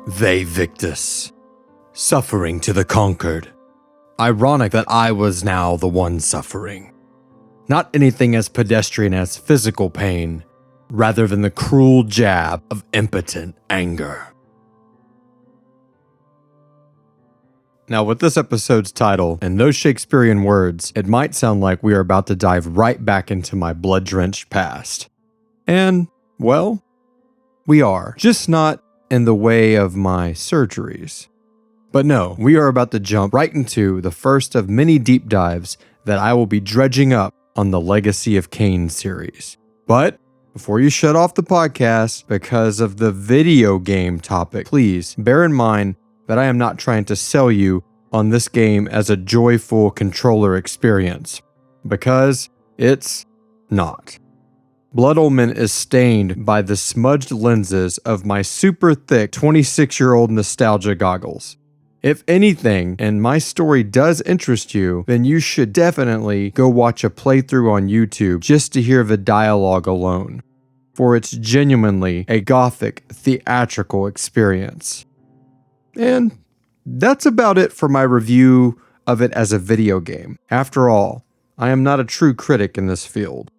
They victus. Suffering to the conquered. Ironic that I was now the one suffering. Not anything as pedestrian as physical pain, rather than the cruel jab of impotent anger. Now, with this episode's title and those Shakespearean words, it might sound like we are about to dive right back into my blood-drenched past. And, well, we are. Just not in the way of my surgeries. But no, we are about to jump right into the first of many deep dives that I will be dredging up on the Legacy of Kain series. But before you shut off the podcast because of the video game topic, please bear in mind that I am not trying to sell you on this game as a joyful controller experience, because it's not. Blood Omen is stained by the smudged lenses of my super thick 26-year-old nostalgia goggles. If anything, and my story does interest you, then you should definitely go watch a playthrough on YouTube just to hear the dialogue alone, for it's genuinely a gothic, theatrical experience. And that's about it for my review of it as a video game. After all, I am not a true critic in this field.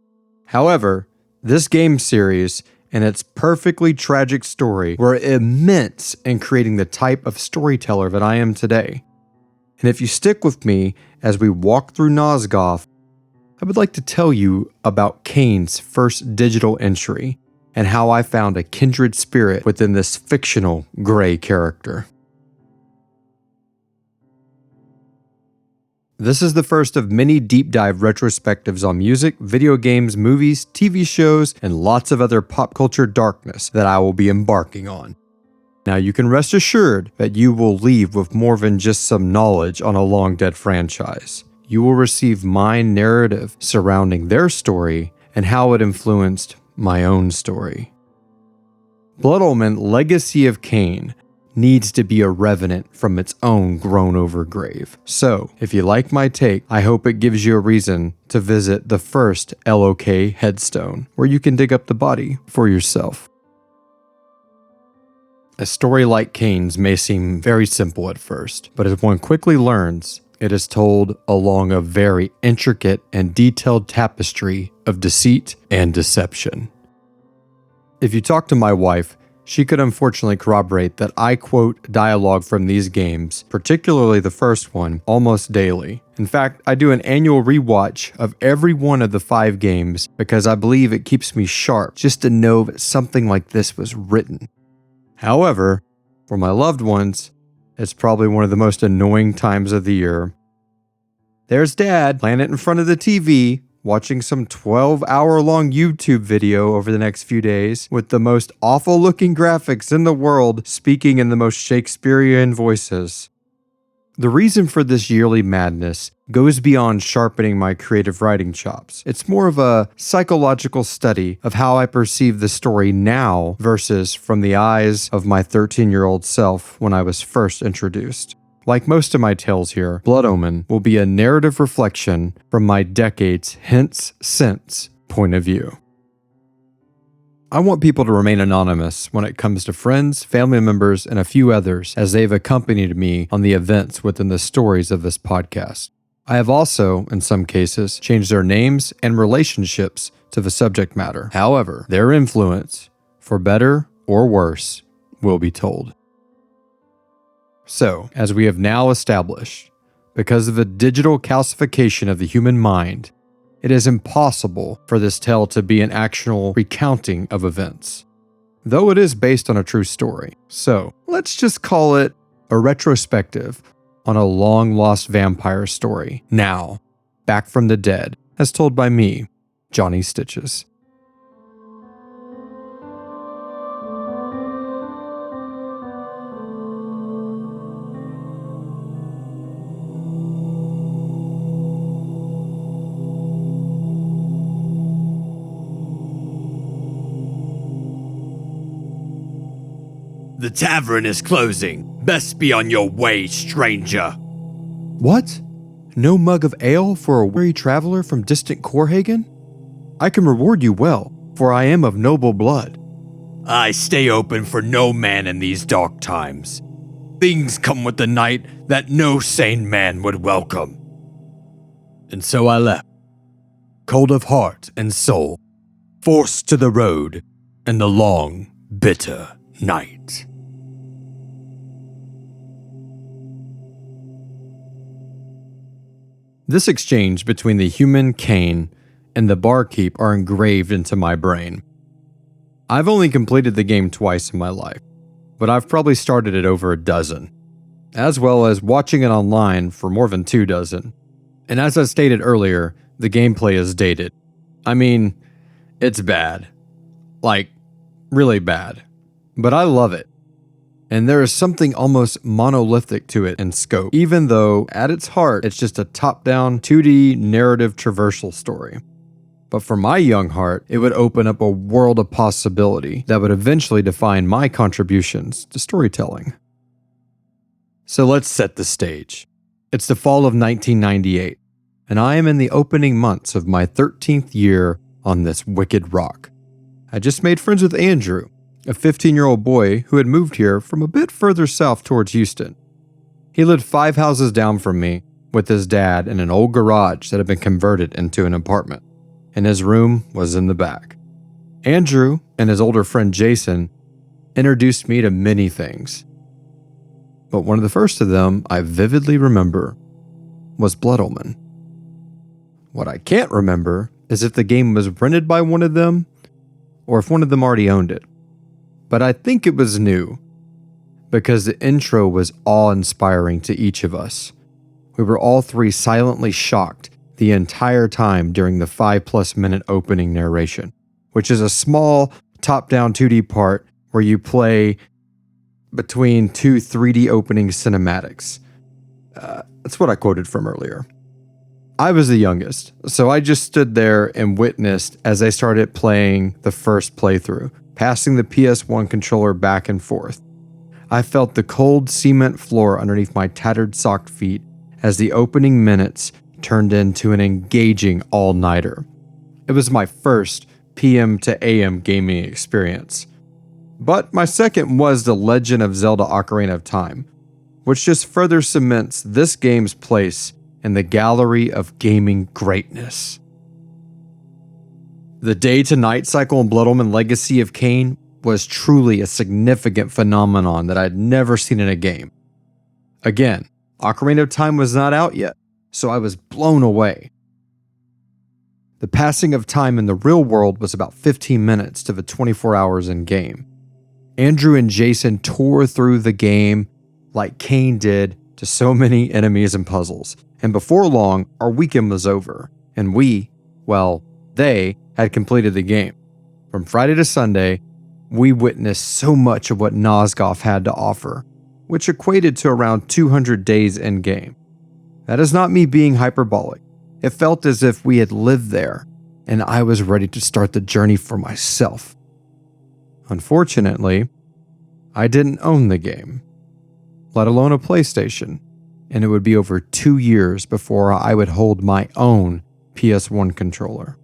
However, this game series and its perfectly tragic story were immense in creating the type of storyteller that I am today. And if you stick with me as we walk through Nosgoth, I would like to tell you about Kain's first digital entry and how I found a kindred spirit within this fictional gray character. This is the first of many deep dive retrospectives on music, video games, movies, TV shows, and lots of other pop culture darkness that I will be embarking on. Now you can rest assured that you will leave with more than just some knowledge on a long dead franchise. You will receive my narrative surrounding their story and how it influenced my own story. Blood Omen Legacy of Kain needs to be a revenant from its own grown-over grave. So, if you like my take, I hope it gives you a reason to visit the first LOK headstone, where you can dig up the body for yourself. A story like Kain's may seem very simple at first, but as one quickly learns, it is told along a very intricate and detailed tapestry of deceit and deception. If you talk to my wife, she could unfortunately corroborate that I quote dialogue from these games, particularly the first one, almost daily. In fact, I do an annual rewatch of every one of the 5 games because I believe it keeps me sharp just to know that something like this was written. However, for my loved ones, it's probably one of the most annoying times of the year. There's Dad playing it in front of the TV, watching some 12-hour-long YouTube video over the next few days with the most awful-looking graphics in the world speaking in the most Shakespearean voices. The reason for this yearly madness goes beyond sharpening my creative writing chops. It's more of a psychological study of how I perceive the story now versus from the eyes of my 13-year-old self when I was first introduced. Like most of my tales here, Blood Omen will be a narrative reflection from my decades hence since point of view. I want people to remain anonymous when it comes to friends, family members, and a few others as they've accompanied me on the events within the stories of this podcast. I have also, in some cases, changed their names and relationships to the subject matter. However, their influence, for better or worse, will be told. So, as we have now established, because of the digital calcification of the human mind, it is impossible for this tale to be an actual recounting of events, though it is based on a true story. So, let's just call it a retrospective on a long-lost vampire story, now back from the dead, as told by me, Johnny Stitches. The tavern is closing. Best be on your way, stranger. What? No mug of ale for a weary traveler from distant Corhagen? I can reward you well, for I am of noble blood. I stay open for no man in these dark times. Things come with the night that no sane man would welcome. And so I left, cold of heart and soul, forced to the road in the long, bitter night. This exchange between the human Kain and the barkeep are engraved into my brain. I've only completed the game twice in my life, but I've probably started it over a dozen, as well as watching it online for more than 2 dozen. And as I stated earlier, the gameplay is dated. I mean, it's bad. Like, really bad. But I love it. And there is something almost monolithic to it in scope, even though at its heart, it's just a top-down 2D narrative traversal story. But for my young heart, it would open up a world of possibility that would eventually define my contributions to storytelling. So let's set the stage. It's the fall of 1998, and I am in the opening months of my 13th year on this wicked rock. I just made friends with Andrew, a 15-year-old boy who had moved here from a bit further south towards Houston. He lived 5 houses down from me with his dad in an old garage that had been converted into an apartment, and his room was in the back. Andrew and his older friend Jason introduced me to many things, but one of the first of them I vividly remember was Blood Omen. What I can't remember is if the game was rented by one of them or if one of them already owned it. But I think it was new, because the intro was awe-inspiring to each of us. We were all 3 silently shocked the entire time during the 5+ minute opening narration, which is a small top-down 2D part where you play between 2 3D opening cinematics. That's what I quoted from earlier. I was the youngest, so I just stood there and witnessed as they started playing the first playthrough, passing the PS1 controller back and forth. I felt the cold cement floor underneath my tattered socked feet as the opening minutes turned into an engaging all-nighter. It was my first PM to AM gaming experience. But my second was The Legend of Zelda Ocarina of Time, which just further cements this game's place in the gallery of gaming greatness. The day-to-night cycle in Blood Omen Legacy of Kain was truly a significant phenomenon that I'd never seen in a game. Again, Ocarina of Time was not out yet, so I was blown away. The passing of time in the real world was about 15 minutes to the 24 hours in-game. Andrew and Jason tore through the game like Kain did to so many enemies and puzzles, and before long, our weekend was over, and they had completed the game. From Friday to Sunday, we witnessed so much of what Nosgoth had to offer, which equated to around 200 days in-game. That is not me being hyperbolic. It felt as if we had lived there, and I was ready to start the journey for myself. Unfortunately, I didn't own the game, let alone a PlayStation, and it would be over 2 years before I would hold my own PS1 controller.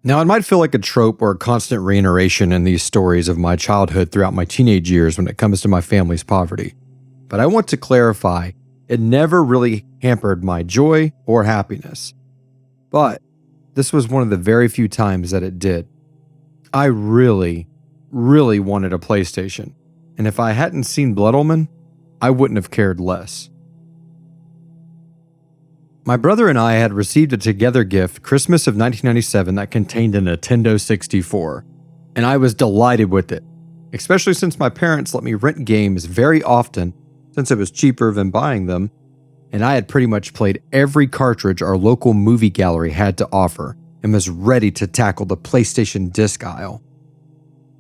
Now, it might feel like a trope or a constant reiteration in these stories of my childhood throughout my teenage years when it comes to my family's poverty, but I want to clarify it never really hampered my joy or happiness. But this was one of the very few times that it did. I really wanted a PlayStation, and if I hadn't seen Blood Omen, I wouldn't have cared less. My brother and I had received a together gift Christmas of 1997 that contained a Nintendo 64, and I was delighted with it, especially since my parents let me rent games very often since it was cheaper than buying them, and I had pretty much played every cartridge our local movie gallery had to offer and was ready to tackle the PlayStation disc aisle.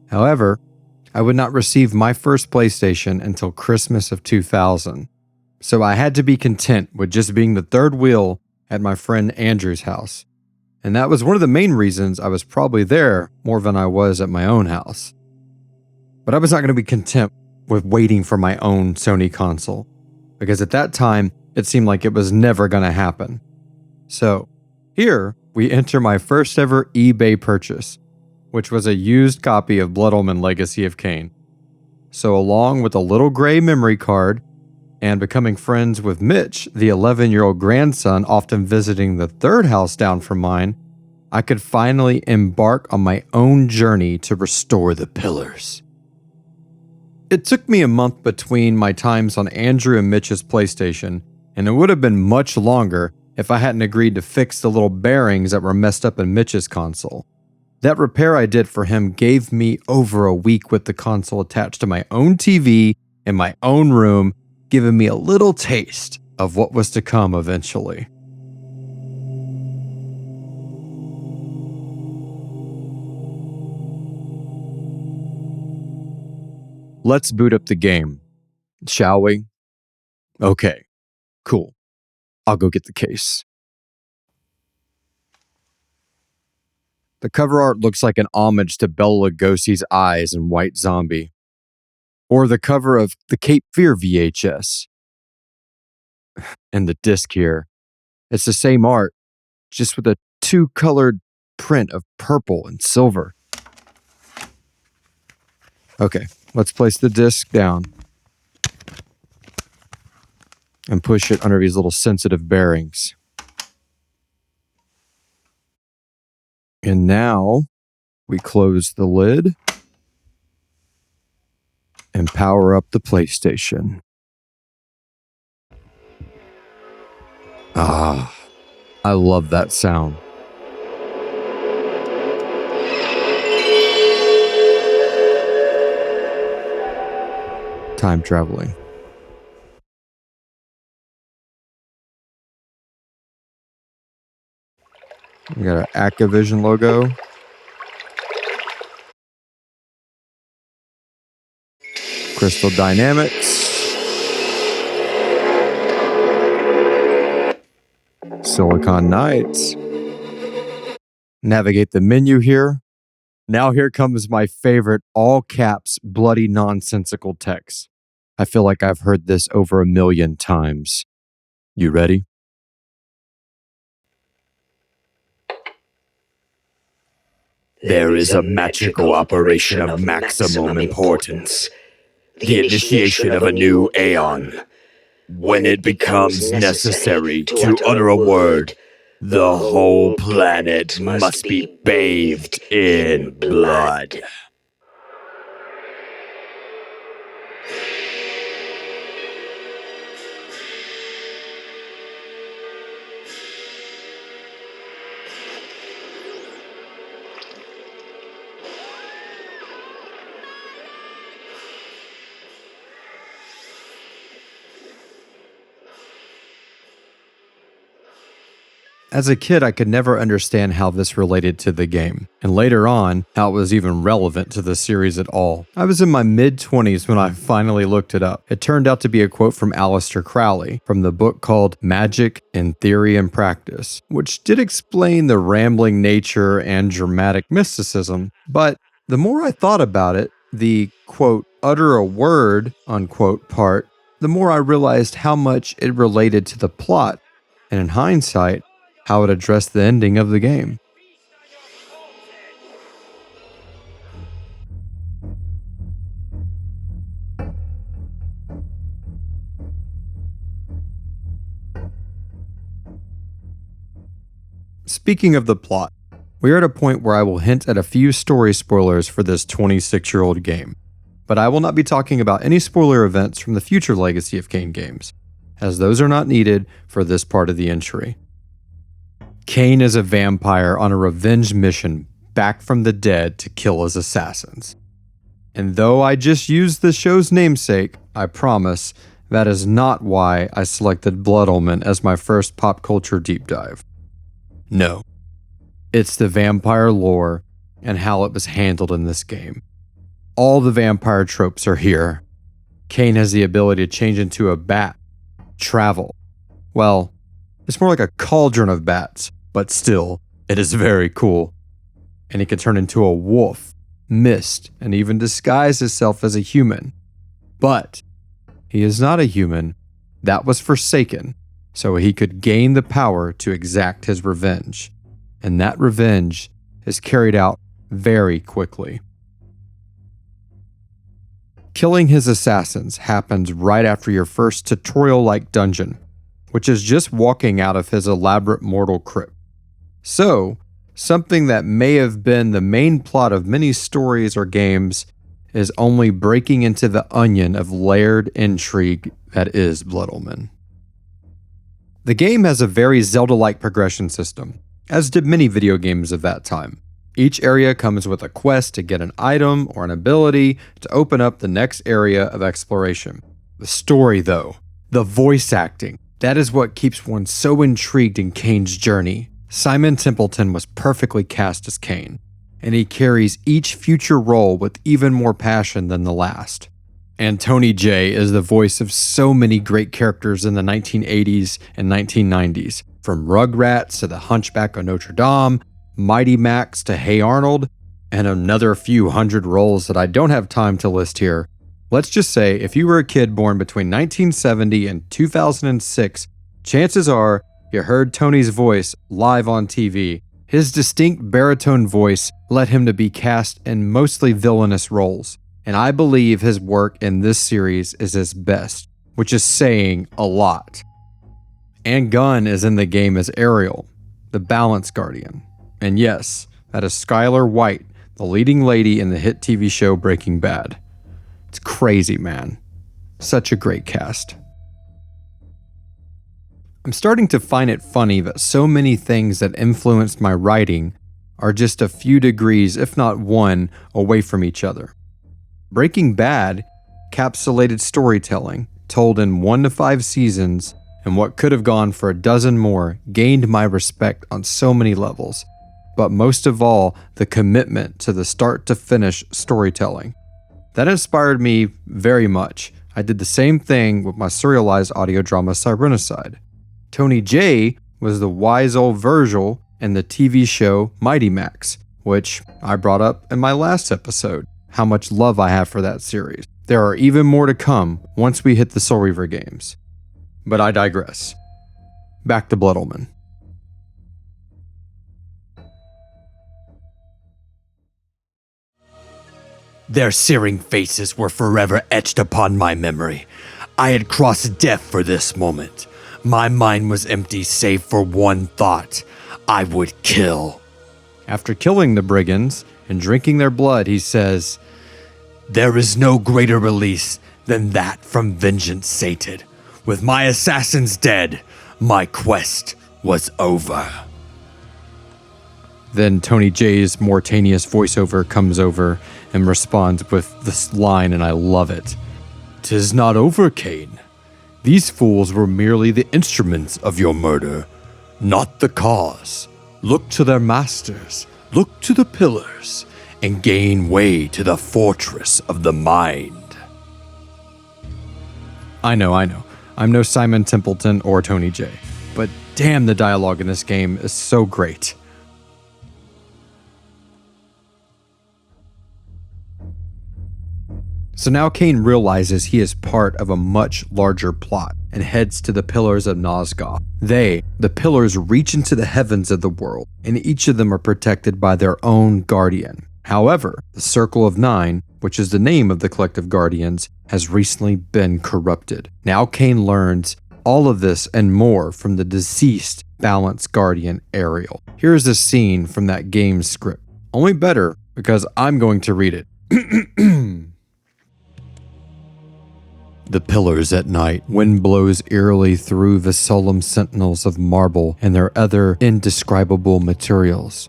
However, I would not receive my first PlayStation until Christmas of 2000, so I had to be content with just being the third wheel at my friend Andrew's house, and that was one of the main reasons I was probably there more than I was at my own house. But I was not going to be content with waiting for my own Sony console, because at that time, it seemed like it was never going to happen. So, here we enter my first ever eBay purchase. which was a used copy of Blood Omen Legacy of Kain. So along with a little gray memory card, and becoming friends with Mitch, the 11-year-old grandson often visiting the third house down from mine, I could finally embark on my own journey to restore the pillars. It took me a month between my times on Andrew and Mitch's PlayStation, and it would have been much longer if I hadn't agreed to fix the little bearings that were messed up in Mitch's console. That repair I did for him gave me over a week with the console attached to my own TV in my own room, giving me a little taste of what was to come eventually. Let's boot up the game, shall we? Okay, cool. I'll go get the case. The cover art looks like an homage to Bela Lugosi's eyes in White Zombie, or the cover of the Cape Fear VHS. And the disc here, it's the same art, just with a two-colored print of purple and silver. Okay, let's place the disc down and push it under these little sensitive bearings. And now we close the lid and power up the PlayStation. Ah, I love that sound. Time traveling. We got our Activision logo. Crystal Dynamics. Silicon Knights. Navigate the menu here. Now here comes my favorite all caps bloody nonsensical text. I feel like I've heard this over 1 million times. You ready? There is a magical operation of maximum importance. The initiation of a new aeon. When it becomes necessary to utter a word, the whole planet must be bathed in blood. As a kid, I could never understand how this related to the game, and later on, how it was even relevant to the series at all. I was in my mid-20s when I finally looked it up. It turned out to be a quote from Aleister Crowley from the book called Magic in Theory and Practice, which did explain the rambling nature and dramatic mysticism, but the more I thought about it, the quote, utter a word, unquote part, the more I realized how much it related to the plot, and in hindsight, how it addressed the ending of the game. Speaking of the plot, we are at a point where I will hint at a few story spoilers for this 26-year-old game, but I will not be talking about any spoiler events from the future Legacy of Kain games, as those are not needed for this part of the entry. Kain is a vampire on a revenge mission back from the dead to kill his assassins. And though I just used the show's namesake, I promise that is not why I selected Blood Omen as my first pop culture deep dive. No, it's the vampire lore and how it was handled in this game. All the vampire tropes are here. Kain has the ability to change into a bat, travel. Well, it's more like a cauldron of bats, but still, it is very cool. And he can turn into a wolf, mist, and even disguise himself as a human. But he is not a human. That was forsaken, so he could gain the power to exact his revenge. And that revenge is carried out very quickly. Killing his assassins happens right after your first tutorial-like dungeon, which is just walking out of his elaborate mortal crypt. So, something that may have been the main plot of many stories or games is only breaking into the onion of layered intrigue that is Blood Omen. The game has a very Zelda-like progression system, as did many video games of that time. Each area comes with a quest to get an item or an ability to open up the next area of exploration. The story, though, the voice acting, that is what keeps one so intrigued in Kain's journey. Simon Templeton was perfectly cast as Kain, and he carries each future role with even more passion than the last. And Tony Jay is the voice of so many great characters in the 1980s and 1990s, from Rugrats to the Hunchback of Notre Dame, Mighty Max to Hey Arnold, and another few hundred roles that I don't have time to list here. Let's just say if you were a kid born between 1970 and 2006, chances are you heard Tony's voice live on TV. His distinct baritone voice led him to be cast in mostly villainous roles, and I believe his work in this series is his best, which is saying a lot. And Gunn is in the game as Ariel, the Balance Guardian. And yes, that is Skylar White, the leading lady in the hit TV show Breaking Bad. It's crazy, man. Such a great cast. I'm starting to find it funny that so many things that influenced my writing are just a few degrees, if not one, away from each other. Breaking Bad encapsulated storytelling, told in 1 to 5 seasons, and what could have gone for a dozen more gained my respect on so many levels. But most of all, the commitment to the start-to-finish storytelling. That inspired me very much. I did the same thing with my serialized audio drama Cybernicide. Tony Jay was the wise old Virgil in the TV show Mighty Max, which I brought up in my last episode, how much love I have for that series. There are even more to come once we hit the Soul Reaver games. But I digress. Back to Blood Omen. Their searing faces were forever etched upon my memory. I had crossed death for this moment. My mind was empty save for one thought. I would kill. After killing the brigands and drinking their blood, he says, "There is no greater release than that from vengeance sated. With my assassins dead, my quest was over." Then Tony Jay's Mortanius voiceover comes over and responds with this line, and I love it. "'Tis not over, Kain. These fools were merely the instruments of your murder, not the cause. Look to their masters, look to the pillars, and gain way to the fortress of the mind." I know. I'm no Simon Templeton or Tony Jay, but damn, the dialogue in this game is so great. So now Kain realizes he is part of a much larger plot and heads to the Pillars of Nosgoth. The pillars, reach into the heavens of the world, and each of them are protected by their own guardian. However, the Circle of Nine, which is the name of the collective guardians, has recently been corrupted. Now Kain learns all of this and more from the deceased Balance Guardian Ariel. Here is a scene from that game's script. Only better because I'm going to read it. The pillars at night. Wind blows eerily through the solemn sentinels of marble and their other indescribable materials.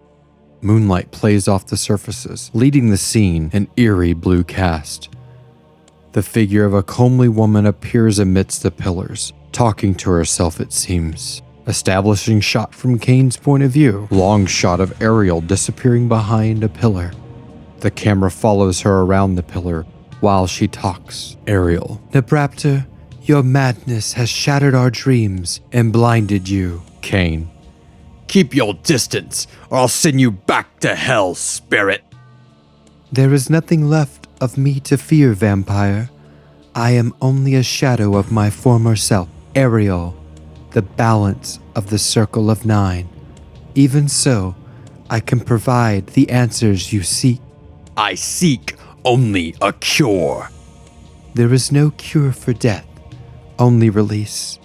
Moonlight plays off the surfaces, leading the scene in eerie blue cast. The figure of a comely woman appears amidst the pillars, talking to herself it seems. Establishing shot from Kain's point of view. Long shot of Ariel disappearing behind a pillar. The camera follows her around the pillar while she talks. Ariel. Nebraptor, your madness has shattered our dreams and blinded you. Kain. Keep your distance, or I'll send you back to hell, spirit. There is nothing left of me to fear, vampire. I am only a shadow of my former self, Ariel, the balance of the Circle of Nine. Even so, I can provide the answers you seek. I seek only a cure. There is no cure for death, only release.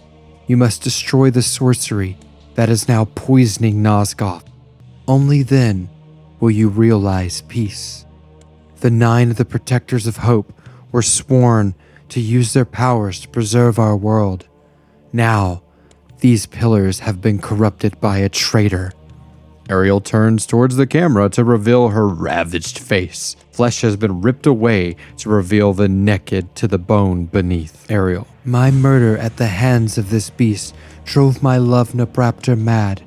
You must destroy the sorcery that is now poisoning Nosgoth. Only then will you realize peace. The 9 of the Protectors of Hope were sworn to use their powers to preserve our world. Now, these pillars have been corrupted by a traitor. Ariel turns towards the camera to reveal her ravaged face. Flesh has been ripped away to reveal the naked to the bone beneath. Ariel. My murder at the hands of this beast drove my love Nabraptor mad.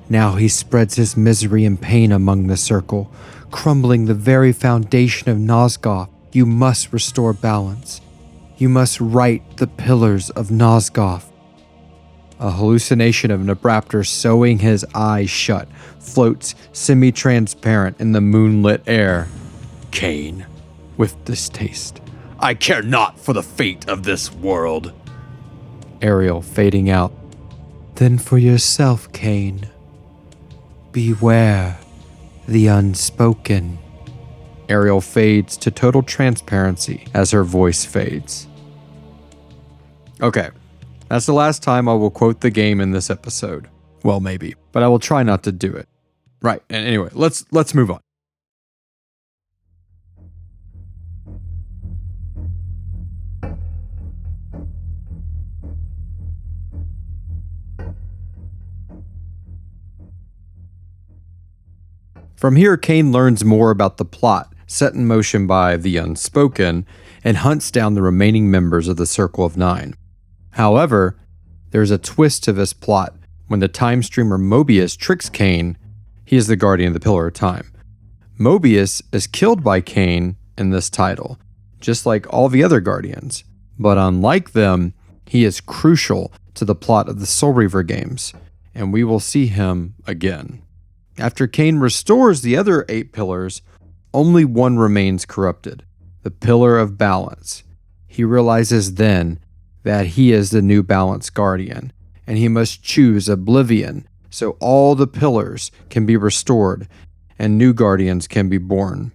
Now he spreads his misery and pain among the circle, crumbling the very foundation of Nosgoth. You must restore balance. You must right the pillars of Nosgoth. A hallucination of Nabraptor sewing his eyes shut floats semi-transparent in the moonlit air. Kain, with distaste. I care not for the fate of this world. Ariel fading out. Then for yourself, Kain. Beware the unspoken. Ariel fades to total transparency as her voice fades. Okay, that's the last time I will quote the game in this episode. Well, maybe, but I will try not to do it. Right, and anyway, let's move on. From here, Kain learns more about the plot set in motion by the Unspoken and hunts down the remaining members of the Circle of Nine. However, there's a twist to this plot when the time streamer Mobius tricks Kain. He is the guardian of the Pillar of Time. Mobius is killed by Kain in this title, just like all the other guardians. But unlike them, he is crucial to the plot of the Soul Reaver games, and we will see him again. After Kain restores the other 8 pillars, only one remains corrupted, the Pillar of Balance. He realizes then that he is the new Balance Guardian, and he must choose Oblivion so all the pillars can be restored and new Guardians can be born.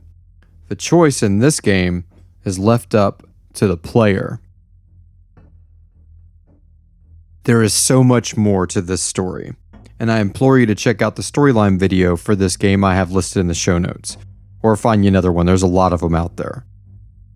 The choice in this game is left up to the player. There is so much more to this story, and I implore you to check out the storyline video for this game I have listed in the show notes, or find you another one. There's a lot of them out there.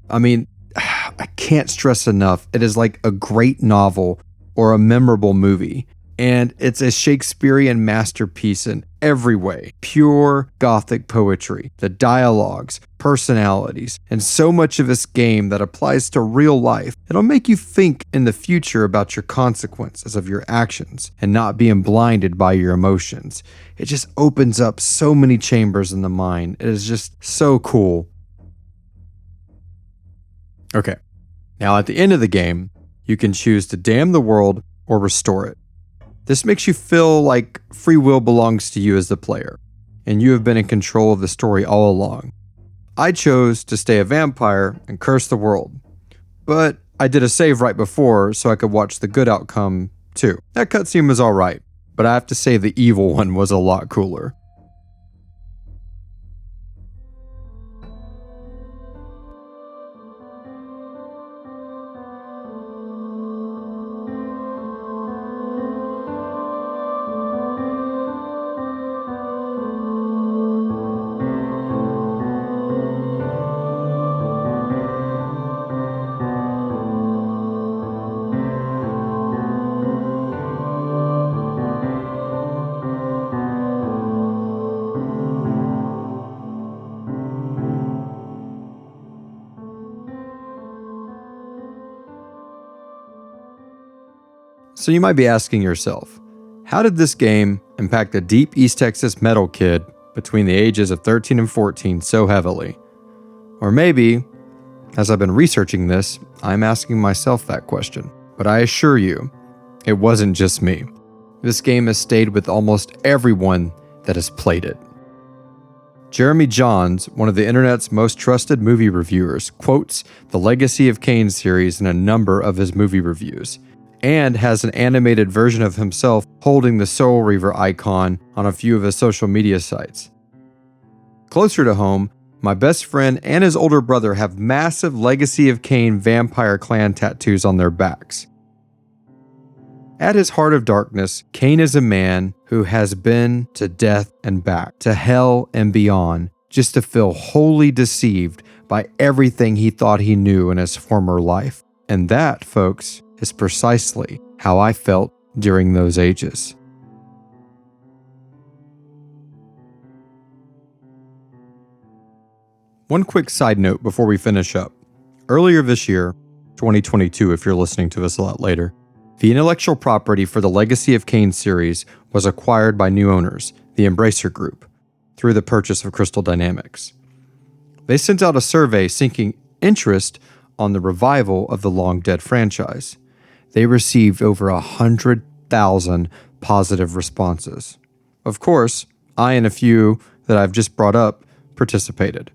I mean, I can't stress enough, it is like a great novel or a memorable movie, and it's a Shakespearean masterpiece in every way. Pure Gothic poetry, the dialogues, personalities, and so much of this game that applies to real life. It'll make you think in the future about your consequences of your actions and not being blinded by your emotions. It just opens up so many chambers in the mind. It is just so cool. Okay, now at the end of the game, you can choose to damn the world or restore it. This makes you feel like free will belongs to you as the player, and you have been in control of the story all along. I chose to stay a vampire and curse the world, but I did a save right before so I could watch the good outcome too. That cutscene was alright, but I have to say the evil one was a lot cooler. So you might be asking yourself, how did this game impact a deep East Texas metal kid between the ages of 13 and 14 so heavily? Or maybe, as I've been researching this, I'm asking myself that question. But I assure you, it wasn't just me. This game has stayed with almost everyone that has played it. Jeremy Johns, one of the internet's most trusted movie reviewers, quotes the Legacy of Kain series in a number of his movie reviews, and has an animated version of himself holding the Soul Reaver icon on a few of his social media sites. Closer to home, my best friend and his older brother have massive Legacy of Kain vampire clan tattoos on their backs. At his heart of darkness, Kain is a man who has been to death and back, to hell and beyond, just to feel wholly deceived by everything he thought he knew in his former life. And that, folks, is precisely how I felt during those ages. One quick side note before we finish up. Earlier this year, 2022 if you're listening to this a lot later, the intellectual property for the Legacy of Kain series was acquired by new owners, the Embracer Group, through the purchase of Crystal Dynamics. They sent out a survey seeking interest on the revival of the long-dead franchise. They received over 100,000 positive responses. Of course, I and a few that I've just brought up participated.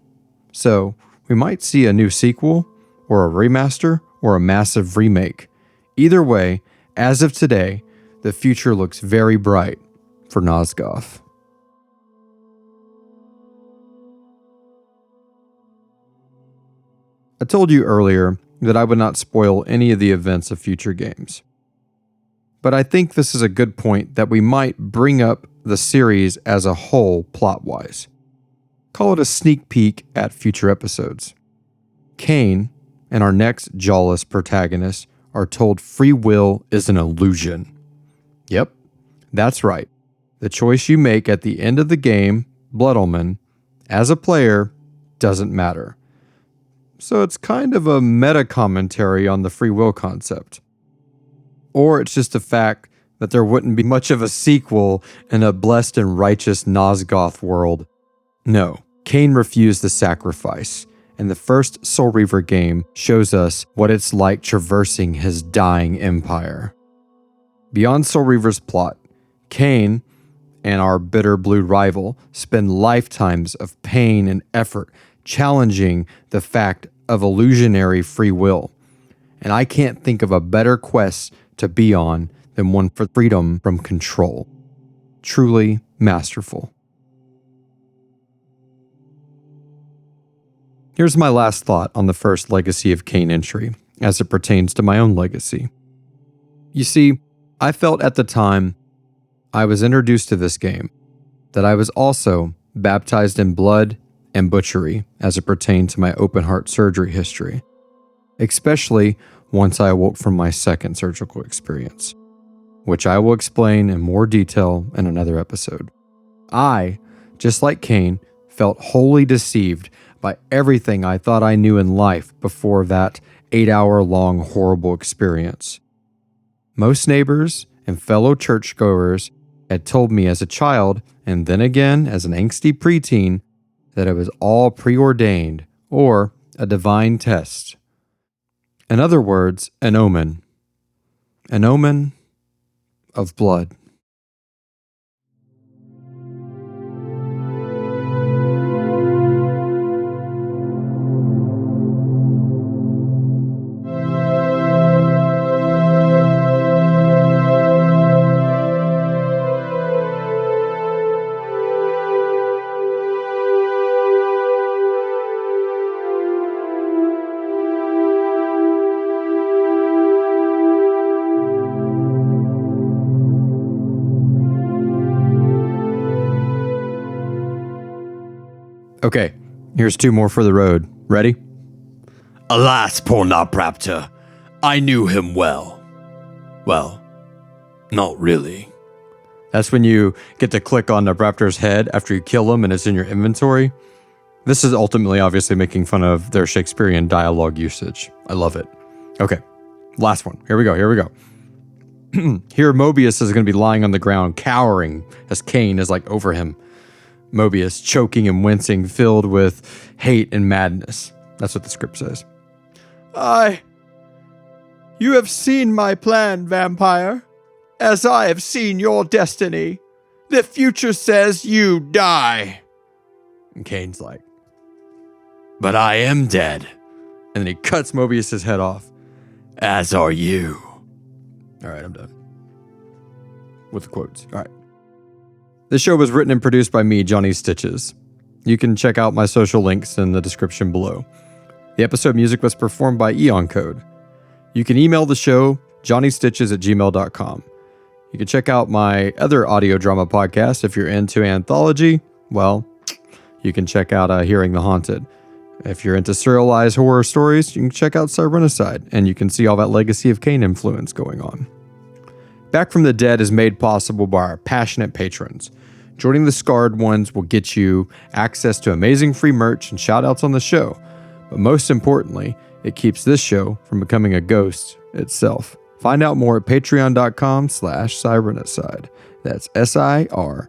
So, we might see a new sequel, or a remaster, or a massive remake. Either way, as of today, the future looks very bright for Nosgoth. I told you earlier that I would not spoil any of the events of future games. But I think this is a good point that we might bring up the series as a whole plot-wise. Call it a sneak peek at future episodes. Kain and our next jawless protagonist are told free will is an illusion. Yep, that's right. The choice you make at the end of the game, Blood Omen, as a player, doesn't matter. So it's kind of a meta commentary on the free will concept. Or it's just a fact that there wouldn't be much of a sequel in a blessed and righteous Nosgoth world. No, Kain refused the sacrifice, and the first Soul Reaver game shows us what it's like traversing his dying empire. Beyond Soul Reaver's plot, Kain and our bitter blue rival spend lifetimes of pain and effort challenging the fact of illusionary free will, and I can't think of a better quest to be on than one for freedom from control. Truly masterful. Here's my last thought on the first Legacy of Kain entry, as it pertains to my own legacy. You see, I felt at the time I was introduced to this game that I was also baptized in blood and butchery as it pertained to my open heart surgery history, especially once I awoke from my second surgical experience, which I will explain in more detail in another episode. I, just like Kain, felt wholly deceived by everything I thought I knew in life before that 8-hour-long horrible experience. Most neighbors and fellow churchgoers had told me as a child, and then again as an angsty preteen, that it was all preordained or a divine test. In other words, an omen. An omen of blood. Okay, here's 2 more for the road. Ready? Alas, poor Nobraptor, I knew him well. Well, not really. That's when you get to click on the raptor's head after you kill him and it's in your inventory. This is ultimately obviously making fun of their Shakespearean dialogue usage. I love it. Okay, last one. Here we go. Here Mobius is going to be lying on the ground, cowering as Kain is like over him. Mobius choking and wincing, filled with hate and madness. That's what the script says. You have seen my plan, vampire, as I have seen your destiny. The future says you die. And Kain's like, but I am dead, and then he cuts Mobius's head off. as are you. All right, I'm done with the quotes. All right. This show was written and produced by me, Johnny Stitches. You can check out my social links in the description below. The episode music was performed by Eon Code. You can email the show, johnnystitches@gmail.com. You can check out my other audio drama podcast if you're into anthology. Well, you can check out Hearing the Haunted. If you're into serialized horror stories, you can check out Cyrenicide, and you can see all that Legacy of Kain influence going on. Back from the Dead is made possible by our passionate patrons. Joining the Scarred Ones will get you access to amazing free merch and shoutouts on the show. But most importantly, it keeps this show from becoming a ghost itself. Find out more at patreon.com/Cyrenicide. That's SIRENICIDE.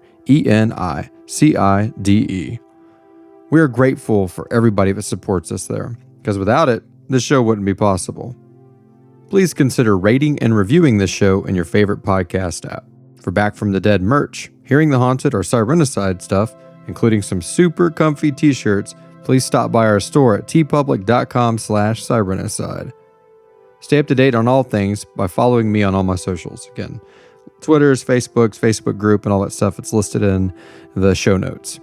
We are grateful for everybody that supports us there, because without it, this show wouldn't be possible. Please consider rating and reviewing this show in your favorite podcast app. For Back from the Dead merch, Hearing the Haunted, or Cyrenicide stuff, including some super comfy t-shirts, please stop by our store at tpublic.com/Cyrenicide. Stay up to date on all things by following me on all my socials. Again, Twitter's, Facebook's, Facebook group, and all that stuff. It's listed in the show notes.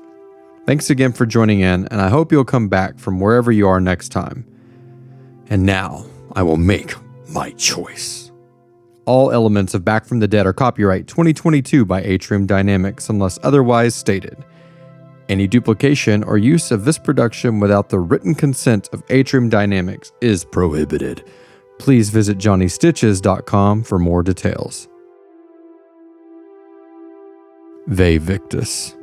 Thanks again for joining in, and I hope you'll come back from wherever you are next time. And now, I will make my choice. All elements of Back from the Dead are copyright 2022 by Atrium Dynamics unless otherwise stated. Any duplication or use of this production without the written consent of Atrium Dynamics is prohibited. Please visit johnnystitches.com for more details. Vae Victus.